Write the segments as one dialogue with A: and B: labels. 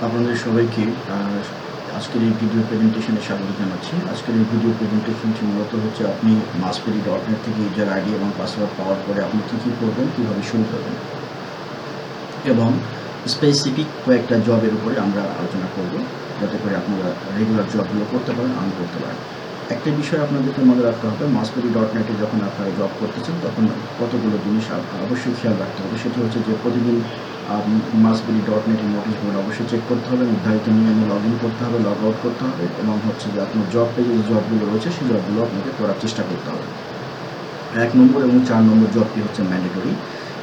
A: আপনাদের সবাইকে আজকের এই ভিডিও প্রেজেন্টেশনে স্বাগত জানাচ্ছি। আজকের এই ভিডিও প্রেজেন্টেশনটি মূলত হচ্ছে আপনি maspery.net থেকে ইউজার আইডি এবং পাসওয়ার্ড পাওয়ার পরে আপনি কী করবেন, কীভাবে শুরু করবেন এবং স্পেসিফিক কয়েকটা জবের উপরে আমরা আলোচনা করব, যাতে করে আপনারা রেগুলার জবগুলো করতে পারেন, আর্ন করতে পারেন। একটা বিষয় আপনাদেরকে মনে রাখতে হবে, maspery.net যখন আপনারা জব করতেছেন তখন কতগুলো জিনিস অবশ্যই খেয়াল রাখতে হবে। সেটি হচ্ছে যে প্রতিদিন maspery.net এর নোটিশ বোর্ড অবশ্যই চেক করতে হবে, নির্ধারিত নিয়মে লগ ইন করতে হবে, লগ আউট করতে হবে এবং হচ্ছে যে আপনার জব পেজে যে জবগুলো রয়েছে সেই জবগুলো আপনাকে করার চেষ্টা করতে হবে। 1 নম্বর এবং 4 নম্বর জবটি হচ্ছে ম্যান্ডেটরি।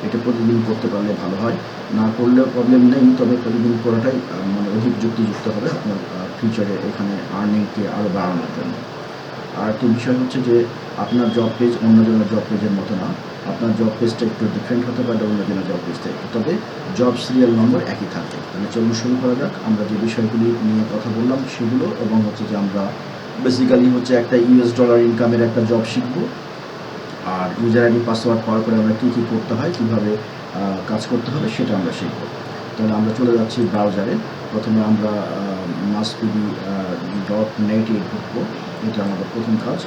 A: এটা প্রতিদিন করতে পারলে ভালো হয়, না করলেও প্রবলেম নেই, তবে প্রতিদিন করাটাই মানে অধিক যুক্তিযুক্ত হবে আপনার ফিউচারে এখানে আর্নিংকে আরও বাড়ানোর জন্য। আর একটি বিষয় হচ্ছে যে আপনার জব পেজ অন্যজনের জব পেজের মতো না, আপনার জব পেজটা একটু ডিফারেন্ট হতে পারে অন্যজনের জব পেজ থেকে, তবে জব সিরিয়াল নম্বর একই থাকবে। তাহলে চলুন শুরু করা যাক। আমরা যে বিষয়গুলি নিয়ে কথা বললাম সেগুলো, এবং হচ্ছে যে আমরা বেসিক্যালি হচ্ছে একটা $US ইনকামের একটা জব শিখব, আর ইউজার আইডি পাসওয়ার্ড পাওয়ার পরে আমরা কী করতে হয়, কীভাবে কাজ করতে হবে সেটা আমরা শিখব। তাহলে আমরা চলে যাচ্ছি ব্রাউজারে। প্রথমে আমরা maspery.net এ ঢুকবো, এটা আমাদের প্রথম কাজ,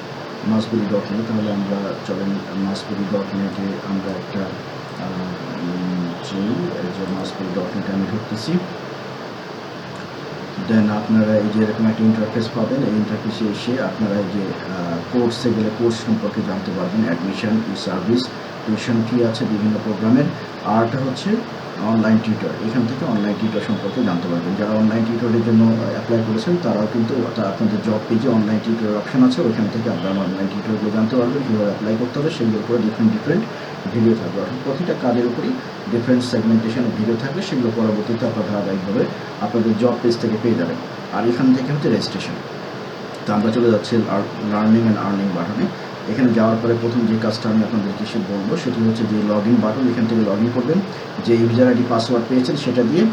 A: maspery.net। তাহলে আমরা চলেন maspery.net এ আমরা একটা যে maspery.net আমি ঢুকতেছি। দেন আপনারা এই যে এরকম একটা ইন্টারফেস পাবেন। এই ইন্টারফেসে এসে আপনারা এই যে কোর্সে গেলে কোর্স সম্পর্কে জানতে পারবেন, অ্যাডমিশন, সার্ভিস, টিউশন ফি আছে বিভিন্ন প্রোগ্রামের। আরটা হচ্ছে অনলাইন টিউটর, এখান থেকে অনলাইন টিউটর সম্পর্কে জানতে পারবেন। যারা অনলাইন টিউটরের জন্য অ্যাপ্লাই করেছেন তারাও কিন্তু আপনাদের জব পেজে অনলাইন টিউটরের অপশন আছে, ওইখান থেকে আপনারা অনলাইন টিউটরগুলো জানতে পারবেন, কীভাবে অ্যাপ্লাই করতে হবে। সেগুলোর উপরে ডিফারেন্ট ভিডিও থাকবে, অর্থাৎ প্রতিটা কাজের উপরই ডিফারেন্ট সেগমেন্টেশনের ভিডিও থাকবে, সেগুলো পরবর্তীতে আপনারা ধারাবাহিকভাবে আপনাদের জব পেজ থেকে পেয়ে যাবেন। আর এখান থেকে হচ্ছে রেজিস্ট্রেশন। তো আমরা চলে যাচ্ছি লার্নিং অ্যান্ড আর্নিং বাটনে। এখানে যাওয়ার পরে প্রথম যে কাজটা আমি আপনাদেরকে বলবো সেটি হচ্ছে যে লগ ইন বাটন, এখান থেকে লগ ইন করবেন যে ইউজার আইডি পাসওয়ার্ড পেয়েছেন সেটা দিয়ে।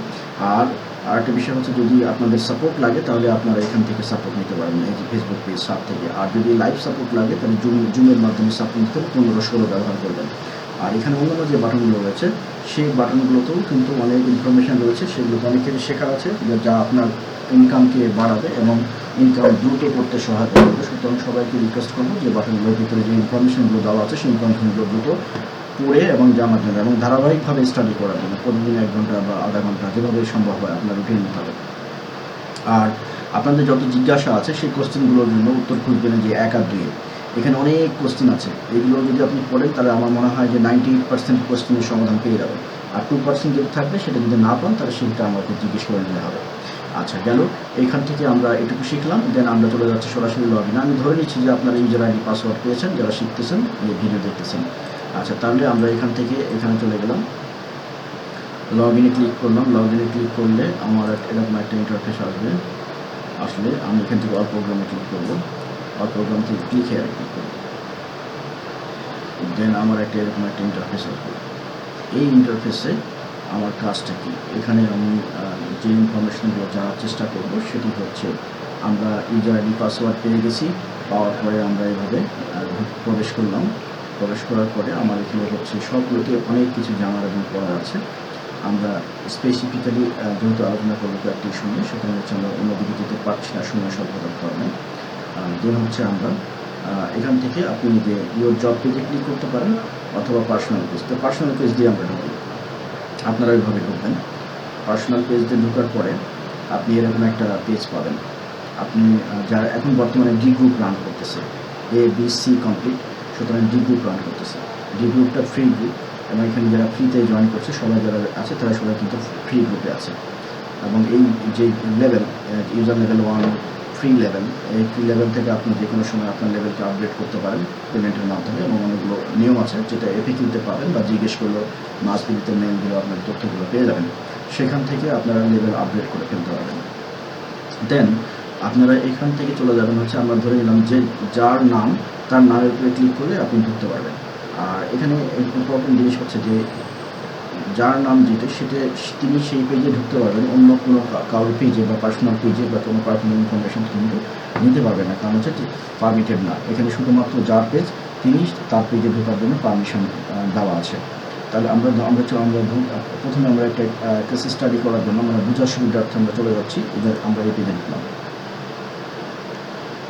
A: আর আরেকটা বিষয় হচ্ছে যদি আপনাদের সাপোর্ট লাগে তাহলে আপনারা এখান থেকে সাপোর্ট নিতে পারবেন, এই যে ফেসবুক পেজ সাপ থেকে। আর যদি লাইভ সাপোর্ট লাগে তাহলে জুমের মাধ্যমে সাপোর্ট নিতে হবে, 15-16 ব্যবহার করবেন। আর এখানে অন্যান্য যে বাটনগুলো রয়েছে সেই বাটনগুলোতেও কিন্তু অনেক ইনফরমেশান রয়েছে, সেগুলোতে অনেক কিছু শেখার আছে যা আপনার ইনকামকে বাড়াবে এবং ইনকাম দ্রুত করতে সহায়তা করবে। সুতরাং সবাইকে রিকোয়েস্ট করবো যে বাটনগুলোর ভিতরে যে ইনফরমেশনগুলো দেওয়া আছে সেই ইনফরমেশনগুলো দ্রুত পড়ে এবং জানার জন্য এবং ধারাবাহিকভাবে স্টাডি করার জন্য প্রতিদিন 1 ঘন্টা বা আধা ঘন্টা যেভাবে সম্ভব হয় আপনার রুটিন হবে। আর আপনাদের যত জিজ্ঞাসা আছে সেই কোশ্চেনগুলোর জন্য উত্তর খুঁজবেন যে 1 আর 2-এ। এখানে অনেক কোশ্চেন আছে, এইগুলো যদি আপনি পড়েন তাহলে আমার মনে হয় যে 98% কোশ্চেনের সমাধান পেয়ে যাবেন। আর 2% যেটা থাকবে সেটা যদি না পান তাহলে সেটা আমাকে জিজ্ঞেস করে নিতে হবে। আচ্ছা গেল, এইখান থেকে আমরা এটুকু শিখলাম। দেন আমরা চলে যাচ্ছি সরাসরি লগ ইন। আমি ধরে নিচ্ছি যে আপনারা ইউজার আইডি পাসওয়ার্ড পেয়েছেন যারা শিখতেছেন, এই ভিডিও দেখতেছেন। আচ্ছা তাহলে আমরা এখান থেকে এখানে চলে গেলাম, লগ ইনে ক্লিক করলাম। লগ ইনে ক্লিক করলে আমার এরকম একটা ইন্টারফেস আসলে আমি এখান থেকে অল প্রোগ্রামে ক্লিক করবো, অল প্রোগ্রাম থেকে ক্লিক হেয়ারে ক্লিক করবো। দেন আমার এরকম একটা ইন্টারফেস আসবে। এই ইন্টারফেসে আমার কাজটা কি, এখানে আমি যে ইনফরমেশনগুলো জানার চেষ্টা করব সেটি হচ্ছে আমরা ইউজার আইডি পাসওয়ার্ড পেয়ে গেছি, পাওয়ার পরে আমরা এইভাবে প্রবেশ করলাম। প্রবেশ করার পরে আমার এখানে হচ্ছে সবগুলোতে অনেক কিছু জানার এবং পড়ার আছে। আমরা স্পেসিফিক্যালি যেহেতু আলোচনা করবো কয়েকটি সময়, সেখানে হচ্ছে আমরা অন্য দিকে যেতে পারছি না সময় স্বল্পতার কারণে। দেন হচ্ছে আমরা এখান থেকে আপনি যে ইউর জব পেজে ক্লিক করতে পারেন অথবা পার্সোনাল পেজ। তো পার্সোনাল পেজ দিয়ে আমরা ঢুকি, আপনারা ওইভাবে ঢুকবেন। পার্সোনাল পেজ দিয়ে ঢোকার পরে আপনি এরকম একটা পেজ পাবেন। আপনি যারা এখন বর্তমানে ডি গ্রুপ রান করতেছে, ABC কমপ্লিট, সুতরাং ডি গ্রুপ রান করতেছে। ডি গ্রুপটা ফ্রি গ্রুপ এবং এখানে যারা ফ্রিতে জয়েন করছে সবাই যারা আছে তারা সবাই কিন্তু ফ্রি গ্রুপে আছে। এবং এই যে level user level 1 free level, এই ফ্রি লেভেল থেকে আপনি যে কোনো সময় আপনার লেভেলকে আপডেট করতে পারেন পেমেন্টের মাধ্যমে, এবং অনেকগুলো নিয়ম আছে যেটা FAQ-তে পাবেন বা জিজ্ঞেস করলেও maspery-তে মেইলগুলো আপনার তথ্যগুলো পেয়ে যাবেন, সেখান থেকে আপনারা লেভেল আপডেট করে ফেলতে পারবেন। দেন আপনারা এখান থেকে চলে যাবেন হচ্ছে, আমরা ধরে নিলাম যে যার নাম তার নামের উপরে ক্লিক করলে আপনি ঢুকতে পারবেন। আর এখানে ইম্পর্টেন্ট জিনিস হচ্ছে যে যার নাম যেটা সেটা তিনি সেই পেজে ঢুকতে পারবেন, অন্য কোনো কারোর পেজে বা পার্সোনাল পেজে বা কোনো পার্সোনাল ইনফরমেশন কিন্তু নিতে পারবে না, কারণ হচ্ছে পারমিটেড না। এখানে শুধুমাত্র যার পেজ তিনি তার পেজে ঢোকার জন্য পারমিশন দেওয়া আছে। তাহলে আমরা প্রথমে আমরা একটা কেস স্টাডি করার জন্য মানে বোঝার সুবিধার্থে আমরা চলে যাচ্ছি। এবার আমরা এই পেজে ঢুকলাম।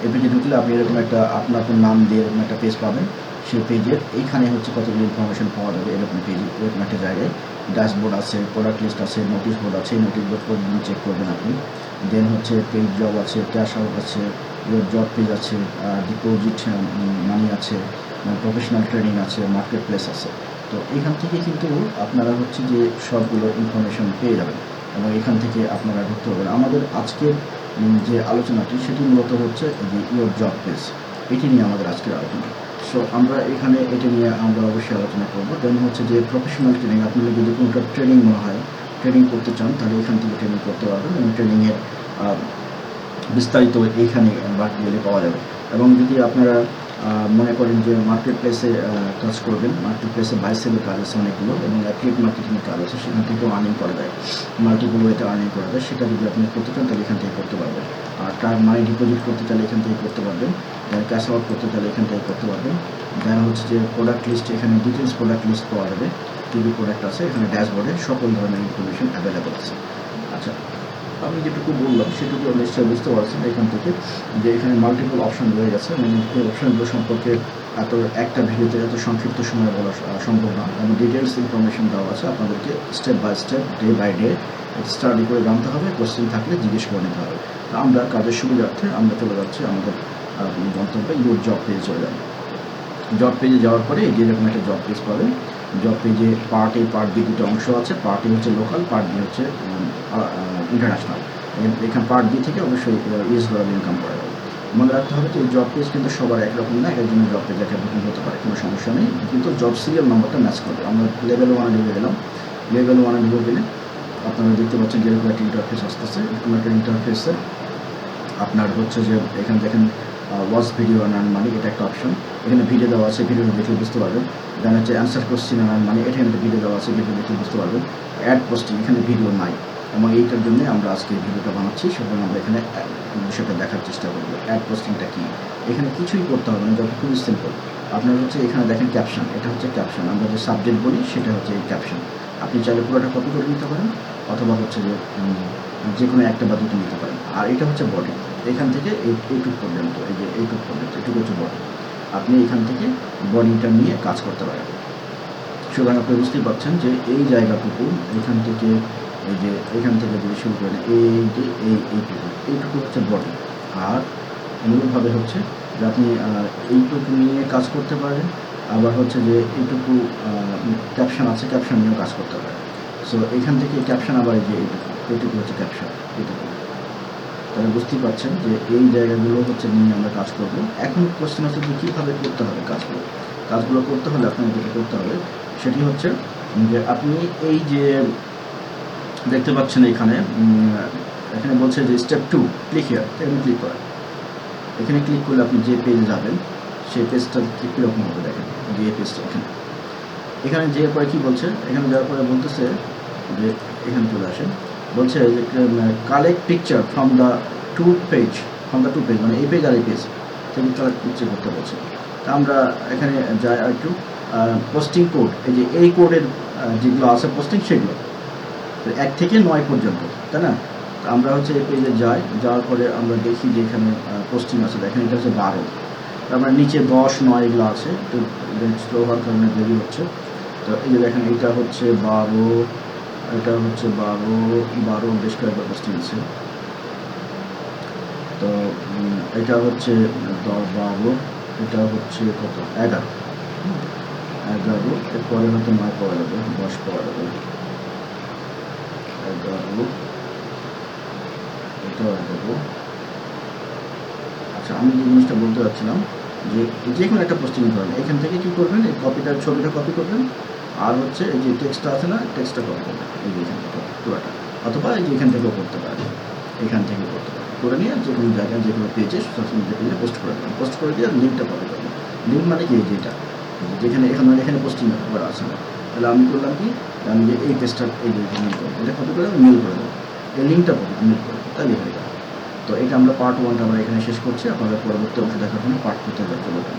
A: এই পেজে ঢুকলে আপনি এরকম একটা আপনার নাম দিয়ে এরকম একটা পেজ পাবেন। সেই পেজের এইখানে হচ্ছে কতগুলো ইনফরমেশন পাওয়া যাবে এরকম পেজে, এরকম একটা জায়গায় ড্যাশবোর্ড আছে, প্রোডাক্ট লিস্ট আছে, নোটিশ বোর্ড আছে। নোটিশ বোর্ড প্রতিদিন চেক করবেন আপনি। দেন হচ্ছে পেজ জব আছে, ক্যাশ আউট আছে, জব পেজ আছে, ডিপোজিট মানি আছে, প্রফেশনাল ট্রেনিং আছে, মার্কেট প্লেস আছে। তো এখান থেকে কিন্তু আপনারা হচ্ছে যে সবগুলো ইনফরমেশন পেয়ে যাবেন এবং এখান থেকে আপনারা ঢুকতে পারবেন। আমাদের আজকের যে আলোচনাটি সেটি মূলত হচ্ছে যে ইয়োর জব পেজ, এটি নিয়ে আমাদের আজকের আলোচনা। সো আমরা এখানে এটা নিয়ে আমরা অবশ্যই আলোচনা করবো। দেন হচ্ছে যে প্রফেশনাল ট্রেনিং, আপনারা যদি কোনোটা ট্রেনিং মনে হয় ট্রেনিং করতে চান তাহলে এখান থেকে ট্রেনিং করতে পারবেন এবং ট্রেনিংয়ের বিস্তারিত এইখানে গেলে পাওয়া যাবে। এবং যদি আপনারা মনে করেন যে মার্কেট প্লেসে কাজ করবেন, মার্কেট প্লেসে বাই সেলের কাজ আছে অনেকগুলো এবং অ্যাফিলিয়েট মার্কেটিংয়ের কাজ আছে, সেখান থেকেও আর্নিং করা যায়, মাল্টিপল ওয়েতে আর্নিং করা যায়। সেটা যদি আপনি করতে চান তাহলে এখান থেকে করতে পারবেন। আর টার্ম মানি ডিপোজিট করতে চাইলে এখান থেকে করতে পারবেন। দেন ক্যাশ আউট করতে চাইলে এখান থেকে করতে পারবেন। দেন হচ্ছে যে প্রোডাক্ট লিস্ট, এখানে ডিটেলস প্রোডাক্ট লিস্ট পাওয়া যাবে, কী কী প্রোডাক্ট আছে, এখানে ড্যাশবোর্ডে সকল ধরনের ইনফরমেশন অ্যাভেলেবল আছে। আচ্ছা, আমি যেটুকু বললাম সেটুকু নিশ্চয়ই বুঝতে পারছেন এখান থেকে যে এখানে মাল্টিপল অপশান রয়ে গেছে। মানে এই অপশানগুলো সম্পর্কে একটা ভিডিওতে এত সংক্ষিপ্ত সময় বলা সম্ভব না, এবং ডিটেলস ইনফরমেশন দেওয়া আছে। আপনাদেরকে step by step, day by day study করে জানতে হবে, কোশ্চেন থাকলে জিজ্ঞেস করে নিতে হবে। তো আমরা কাজের সুবিধার্থে আমরা চলে যাচ্ছি আমাদের গন্তব্যে ইউর জব পেজে চলে যাব। জব পেজে যাওয়ার পরে যেরকম একটা জব পেজ পাবেন। জব পেজে পার্ট এ পার্ট বি দুটো অংশ আছে। পার্ট এ হচ্ছে লোকাল, পার্ট বি হচ্ছে ইন্টারন্যাশনাল। এখানে পার্ট বি থেকে অবশ্যই $US ইনকাম করা যাবে। মনে রাখতে হবে যে জব পেজ কিন্তু সবার একরকম না, একজনের জব পেজ একরকম হতে পারে, কোনো সমস্যা নেই, কিন্তু জব সিরিয়াল নাম্বারটা ম্যাচ করবে। আমরা লেভেল 1-এ ঢুকে গেলাম। লেভেল 1-এ ঢুকে গেলে আপনারা দেখতে পাচ্ছেন যেরকম একটা ইন্টারফেস আসতেছে। এরকম একটা ইন্টারফেসে আপনার হচ্ছে যে এখানে দেখেন ওয়াচ ভিডিও আর্ন মানি, এটা একটা অপশন। এখানে ভিডিও দেওয়া আছে, ভিডিওটা দেখে বুঝতে পারবেন। দেন হচ্ছে অ্যান্সার কোশ্চেন আর্ন মানি, এখানে ভিডিও দেওয়া আছে, ভিডিও দেখে বুঝতে পারবেন। অ্যাড পোস্টিং, এখানে ভিডিও নাই, এবং এইটার জন্য আমরা আজকে ভিডিওটা বানাচ্ছি, সেজন্য আমরা এখানে বিষয়টা দেখার চেষ্টা করবো। অ্যাড পোস্টিংটা কী, এখানে কিছুই করতে হবে না, যত খুবই সিম্পল। আপনার হচ্ছে এখানে দেখেন ক্যাপশন, এটা হচ্ছে ক্যাপশন। আমরা যে সাবজেক্ট বলি সেটা হচ্ছে এই ক্যাপশন। আপনি চাইলে পুরোটা কপি করে নিতে পারেন, অথবা হচ্ছে যে কোনো একটা বা দুটো নিতে পারেন। আর এটা হচ্ছে বডি, এখান থেকে এইটুকু পর্যন্ত, এই যে এইটুকু পর্যন্ত, এটুকু হচ্ছে বডি। আপনি এখান থেকে বডিটা নিয়ে কাজ করতে পারেন। সুতরাং আপনি বুঝতেই পারছেন যে এই জায়গাটুকু এখান থেকে, এই যে এখান থেকে যদি শুরু করেন, এই যে এইটুকু হচ্ছে বডি। আর মূলভাবে হচ্ছে যে আপনি এইটুকু নিয়ে কাজ করতে পারেন, আবার হচ্ছে যে এইটুকু ক্যাপশন আছে, ক্যাপশন নিয়েও কাজ করতে পারেন। সো এখান থেকে ক্যাপশন, আবার এই যে এইটুকু হচ্ছে ক্যাপশন, এইটুকু। তাহলে বুঝতেই পারছেন যে এই জায়গাগুলো হচ্ছে নিয়ে আমরা কাজ করব। এখন কোশ্চেন হচ্ছে যে কীভাবে করতে হবে কাজগুলো করতে হলে আপনাকে যেটা করতে হবে সেটি হচ্ছে যে আপনি এই যে দেখতে পাচ্ছেন এখানে বলছে যে স্টেপ 2 ক্লিক হিয়ার, এখানে ক্লিক করেন। এখানে ক্লিক করলে আপনি যে পেজে যাবেন সেই পেজটা কীরকম হবে দেখেন, যে এই পেজটা এখানে যে পরে কী বলছে, এখানে যাওয়ার পরে বলতেছে যে এখানে চলে আসেন, বলছে যে collect picture from the two page, মানে এই পেজ আর এই পেজ থেকে কালেক্ট পিকচার করতে বলছে। তা আমরা এখানে যাই আর একটু পোস্টিং কোড, এই যে এই কোডের যেগুলো আছে পোস্টিং, সেগুলো 1 থেকে 9 পর্যন্ত, তাই না? আমরা হচ্ছে এই পেজে যাওয়ার পরে আমরা দেখি যে এখানে পোস্টিং আছে, দেখেন এটা হচ্ছে 12, তারপরে নিচে 10, 9 এগুলো আছে, একটু স্লো হওয়ার কারণে দেরি হচ্ছে। তো এই যে দেখেন এটা হচ্ছে 12, এটা হচ্ছে 12 বেশ কয়েকবার পোস্টিং আছে। তো এটা হচ্ছে 10, 12, এটা হচ্ছে কত 11, এরপরে হয়তো 9 পাওয়া যাবে, 10 পাওয়া যাবে, 11, এটাও 11। আচ্ছা, আমি যে জিনিসটা বলতে চাচ্ছিলাম যে কোনো একটা পোস্টিং করেন, এখান থেকে কী করবেন, এই ছবিটা কপি করবেন, আর হচ্ছে এই যে টেক্সটটা আছে না, টেক্সটটা কপি করবেন এই যে এখান থেকে পুরোটা, অথবা এই যে এখান থেকেও করতে পারেন, এখান থেকে করতে পারেন, করে নিয়ে যে কোনো জায়গায় যে কোনো পেজে, সোশ্যাল মিডিয়া পেজে পোস্ট করে দেবেন। পোস্ট করে দিয়ে লিঙ্কটা কপি করবেন। লিঙ্ক মানে কি, যেটা যেখানে এখানে পোস্টিং করা আছে না, তাহলে আমি করলাম কি, আমি যে এই পেজটা এই যে মেল করবো, এটা কপি করে মেল করে দেবো, এই লিঙ্কটা মেল করে দেবো, তাহলে হয়ে যাবে। তো এটা আমরা পার্ট 1টা আমরা এখানে শেষ করছি। আপনাদের পরবর্তী অংশ দেখার জন্য পার্ট 2তে চলে যাবেন।